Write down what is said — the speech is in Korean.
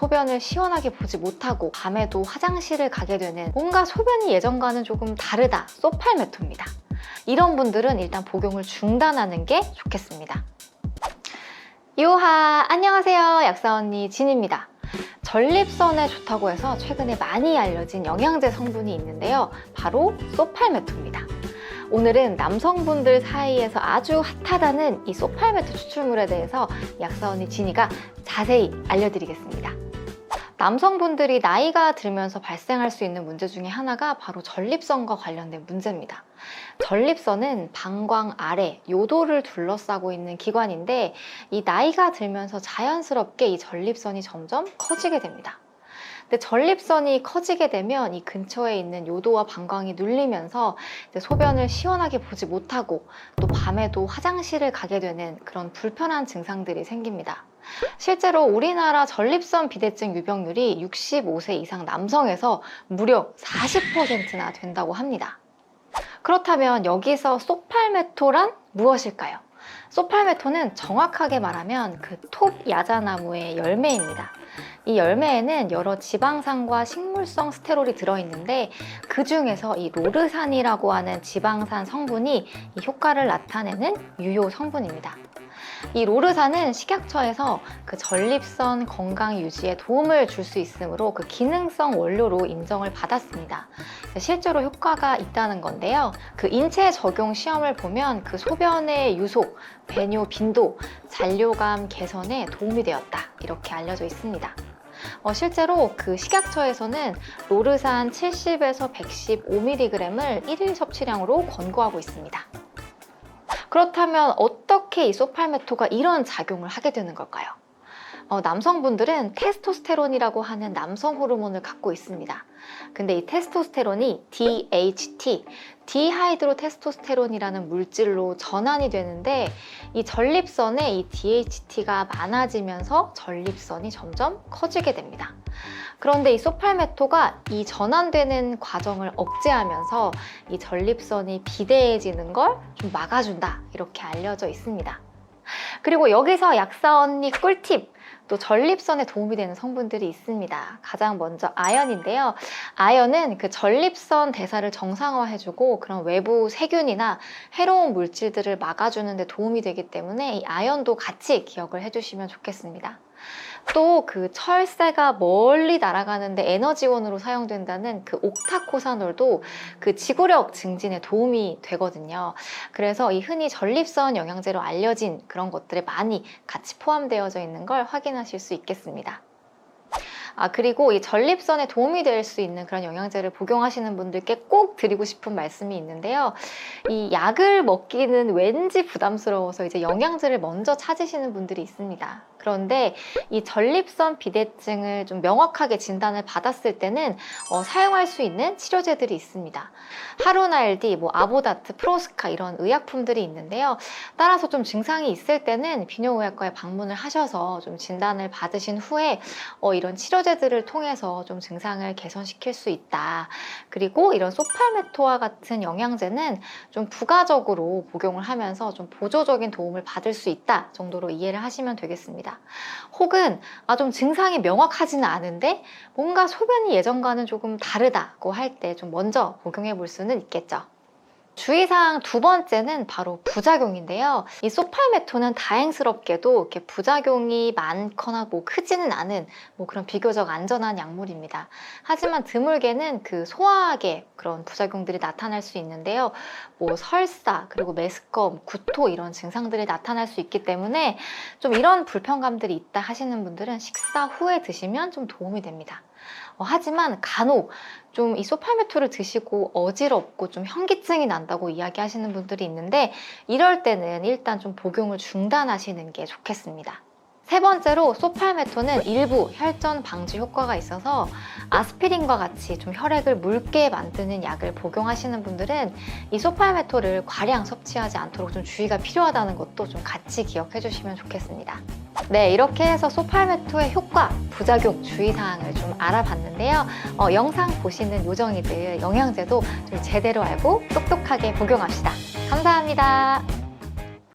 소변을 시원하게 보지 못하고 밤에도 화장실을 가게 되는 뭔가 소변이 예전과는 조금 다르다, 소팔메토입니다. 이런 분들은 일단 복용을 중단하는 게 좋겠습니다. 요하! 안녕하세요. 약사언니 진입니다. 전립선에 좋다고 해서 최근에 많이 알려진 영양제 성분이 있는데요. 바로 소팔메토입니다. 오늘은 남성분들 사이에서 아주 핫하다는 이 소팔메토 추출물에 대해서 약사언니 진이가 자세히 알려드리겠습니다. 남성분들이 나이가 들면서 발생할 수 있는 문제 중에 하나가 바로 전립선과 관련된 문제입니다. 전립선은 방광 아래 요도를 둘러싸고 있는 기관인데 이 나이가 들면서 자연스럽게 이 전립선이 점점 커지게 됩니다. 근데 전립선이 커지게 되면 이 근처에 있는 요도와 방광이 눌리면서 소변을 시원하게 보지 못하고 또 밤에도 화장실을 가게 되는 그런 불편한 증상들이 생깁니다. 실제로 우리나라 전립선 비대증 유병률이 65세 이상 남성에서 무려 40%나 된다고 합니다. 그렇다면 여기서 소팔메토란 무엇일까요? 소팔메토는 정확하게 말하면 그 톱 야자나무의 열매입니다. 이 열매에는 여러 지방산과 식물성 스테롤이 들어있는데 그 중에서 이 로르산이라고 하는 지방산 성분이 이 효과를 나타내는 유효 성분입니다. 이 로르산은 식약처에서 그 전립선 건강 유지에 도움을 줄 수 있으므로 그 기능성 원료로 인정을 받았습니다. 실제로 효과가 있다는 건데요. 그 인체 적용 시험을 보면 그 소변의 유속, 배뇨 빈도, 잔뇨감 개선에 도움이 되었다. 이렇게 알려져 있습니다. 실제로 그 식약처에서는 로르산 70에서 115mg을 1일 섭취량으로 권고하고 있습니다. 그렇다면 어떻게 이 소팔메토가 이런 작용을 하게 되는 걸까요? 남성분들은 테스토스테론이라고 하는 남성 호르몬을 갖고 있습니다. 근데 이 테스토스테론이 DHT, 디하이드로테스토스테론이라는 물질로 전환이 되는데 이 전립선에 이 DHT가 많아지면서 전립선이 점점 커지게 됩니다. 그런데 이 소팔메토가 이 전환되는 과정을 억제하면서 이 전립선이 비대해지는 걸 좀 막아준다 이렇게 알려져 있습니다. 그리고 여기서 약사 언니 꿀팁! 또 전립선에 도움이 되는 성분들이 있습니다. 가장 먼저 아연인데요. 아연은 그 전립선 대사를 정상화해주고 그런 외부 세균이나 해로운 물질들을 막아주는 데 도움이 되기 때문에 이 아연도 같이 기억을 해주시면 좋겠습니다. 또 그 철새가 멀리 날아가는데 에너지원으로 사용된다는 그 옥타코사놀도 그 지구력 증진에 도움이 되거든요. 그래서 이 흔히 전립선 영양제로 알려진 그런 것들에 많이 같이 포함되어져 있는 걸 확인하실 수 있겠습니다. 그리고 이 전립선에 도움이 될 수 있는 그런 영양제를 복용하시는 분들께 꼭 드리고 싶은 말씀이 있는데요. 이 약을 먹기는 왠지 부담스러워서 이제 영양제를 먼저 찾으시는 분들이 있습니다. 그런데 이 전립선 비대증을 좀 명확하게 진단을 받았을 때는 사용할 수 있는 치료제들이 있습니다. 하루날디, 아보다트, 프로스카 이런 의약품들이 있는데요. 따라서 좀 증상이 있을 때는 비뇨의학과에 방문을 하셔서 좀 진단을 받으신 후에 이런 치료제들을 통해서 좀 증상을 개선시킬 수 있다. 그리고 이런 소팔메토와 같은 영양제는 좀 부가적으로 복용을 하면서 좀 보조적인 도움을 받을 수 있다 정도로 이해를 하시면 되겠습니다. 혹은 좀 증상이 명확하지는 않은데 뭔가 소변이 예전과는 조금 다르다고 할 때 좀 먼저 복용해 볼 수는 있겠죠. 주의사항 두 번째는 바로 부작용인데요. 이 소팔메토는 다행스럽게도 이렇게 부작용이 많거나 크지는 않은 그런 비교적 안전한 약물입니다. 하지만 드물게는 그 소화학의 그런 부작용들이 나타날 수 있는데요. 설사, 그리고 메스꺼움, 구토 이런 증상들이 나타날 수 있기 때문에 좀 이런 불편감들이 있다 하시는 분들은 식사 후에 드시면 좀 도움이 됩니다. 하지만 간혹 좀 이 소팔메토를 드시고 어지럽고 좀 현기증이 난다고 이야기하시는 분들이 있는데 이럴 때는 일단 좀 복용을 중단하시는 게 좋겠습니다. 세 번째로 소팔메토는 일부 혈전 방지 효과가 있어서 아스피린과 같이 좀 혈액을 묽게 만드는 약을 복용하시는 분들은 이 소팔메토를 과량 섭취하지 않도록 좀 주의가 필요하다는 것도 좀 같이 기억해 주시면 좋겠습니다. 네, 이렇게 해서 소팔메토의 효과, 부작용, 주의사항을 좀 알아봤는데요. 영상 보시는 요정이들 영양제도 좀 제대로 알고 똑똑하게 복용합시다. 감사합니다.